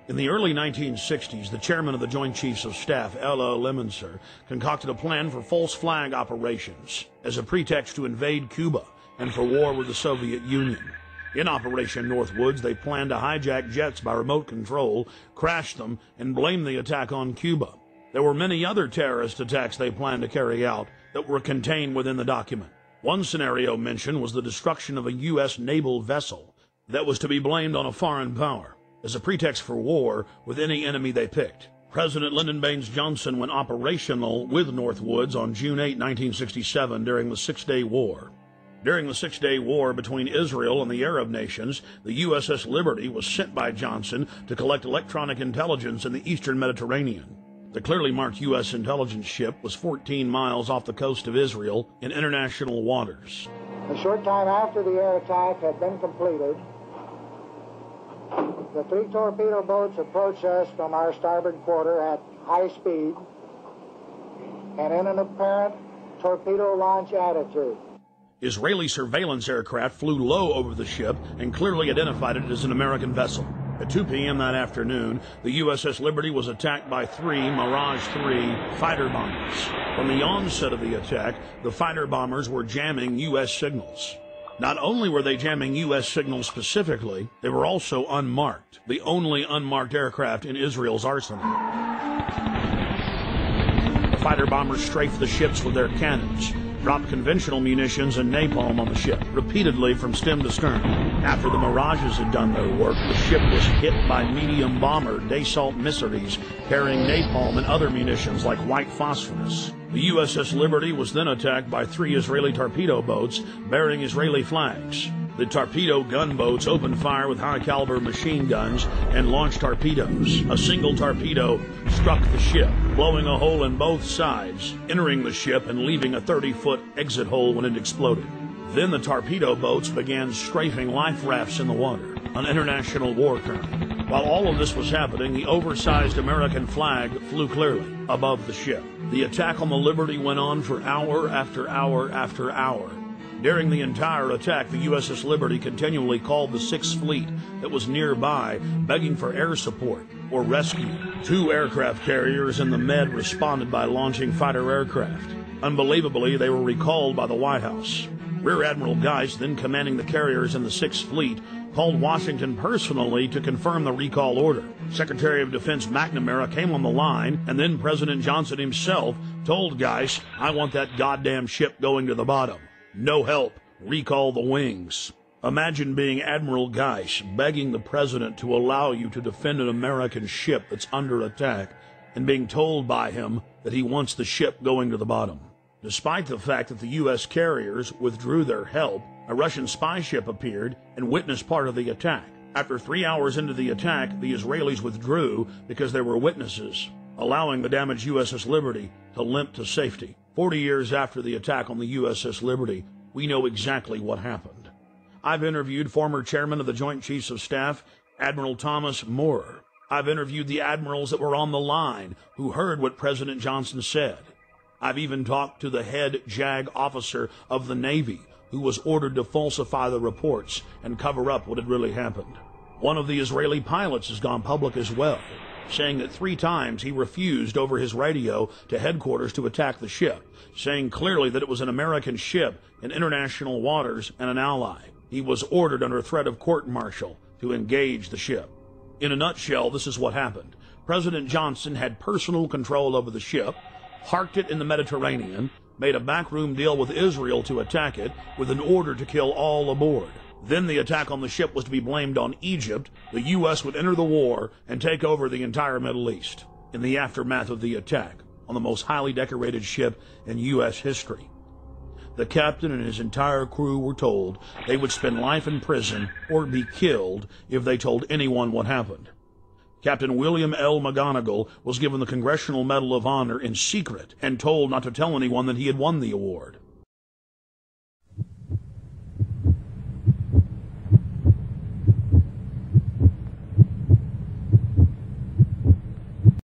In the early 1960s, the chairman of the Joint Chiefs of Staff, L.O. Lemonster, concocted a plan for false flag operations as a pretext to invade Cuba and for war with the Soviet Union. In Operation Northwoods, they planned to hijack jets by remote control, crash them, and blame the attack on Cuba. There were many other terrorist attacks they planned to carry out that were contained within the document. One scenario mentioned was the destruction of a U.S. naval vessel that was to be blamed on a foreign power as a pretext for war with any enemy they picked. President Lyndon Baines Johnson went operational with Northwoods on June 8, 1967 during the Six-Day War. During the Six-Day War between Israel and the Arab nations, the USS Liberty was sent by Johnson to collect electronic intelligence in the eastern Mediterranean. The clearly marked U.S. intelligence ship was 14 miles off the coast of Israel in international waters. A short time after the air attack had been completed, the 3 torpedo boats approached us from our starboard quarter at high speed and in an apparent torpedo launch attitude. Israeli surveillance aircraft flew low over the ship and clearly identified it as an American vessel. At 2 p.m. that afternoon, the USS Liberty was attacked by 3 Mirage 3 fighter bombers. From the onset of the attack, the fighter bombers were jamming U.S. signals. Not only were they jamming U.S. signals specifically, they were also unmarked, the only unmarked aircraft in Israel's arsenal. The fighter bombers strafed the ships with their cannons, dropped conventional munitions and napalm on the ship, repeatedly from stem to stern. After the Mirages had done their work, the ship was hit by medium bomber Dassault missiles carrying napalm and other munitions like white phosphorus. The USS Liberty was then attacked by 3 Israeli torpedo boats bearing Israeli flags. The torpedo gunboats opened fire with high-caliber machine guns and launched torpedoes. A single torpedo struck the ship, blowing a hole in both sides, entering the ship and leaving a 30-foot exit hole when it exploded. Then the torpedo boats began strafing life rafts in the water, an international war term. While all of this was happening, the oversized American flag flew clearly above the ship. The attack on the Liberty went on for hour after hour after hour. During the entire attack, the USS Liberty continually called the 6th Fleet that was nearby, begging for air support or rescue. 2 aircraft carriers in the Med responded by launching fighter aircraft. Unbelievably, they were recalled by the White House. Rear Admiral Geist, then commanding the carriers in the 6th Fleet, called Washington personally to confirm the recall order. Secretary of Defense McNamara came on the line, and then President Johnson himself told Geist, "I want that goddamn ship going to the bottom. No help. Recall the wings." Imagine being Admiral Geist begging the president to allow you to defend an American ship that's under attack and being told by him that he wants the ship going to the bottom. Despite the fact that the U.S. carriers withdrew their help, a Russian spy ship appeared and witnessed part of the attack. After 3 hours into the attack, the Israelis withdrew because there were witnesses, allowing the damaged USS Liberty to limp to safety. 40 years after the attack on the USS Liberty, we know exactly what happened. I've interviewed former chairman of the Joint Chiefs of Staff, Admiral Thomas Moorer. I've interviewed the admirals that were on the line who heard what President Johnson said. I've even talked to the head JAG officer of the Navy who was ordered to falsify the reports and cover up what had really happened. One of the Israeli pilots has gone public as well, saying that 3 times he refused over his radio to headquarters to attack the ship, saying clearly that it was an American ship in international waters and an ally. He was ordered under threat of court-martial to engage the ship. In a nutshell, this is what happened. President Johnson had personal control over the ship, parked it in the Mediterranean, made a backroom deal with Israel to attack it with an order to kill all aboard. Then the attack on the ship was to be blamed on Egypt. The U.S. would enter the war and take over the entire Middle East in the aftermath of the attack on the most highly decorated ship in U.S. history. The captain and his entire crew were told they would spend life in prison or be killed if they told anyone what happened. Captain William L. McGonigal was given the Congressional Medal of Honor in secret and told not to tell anyone that he had won the award.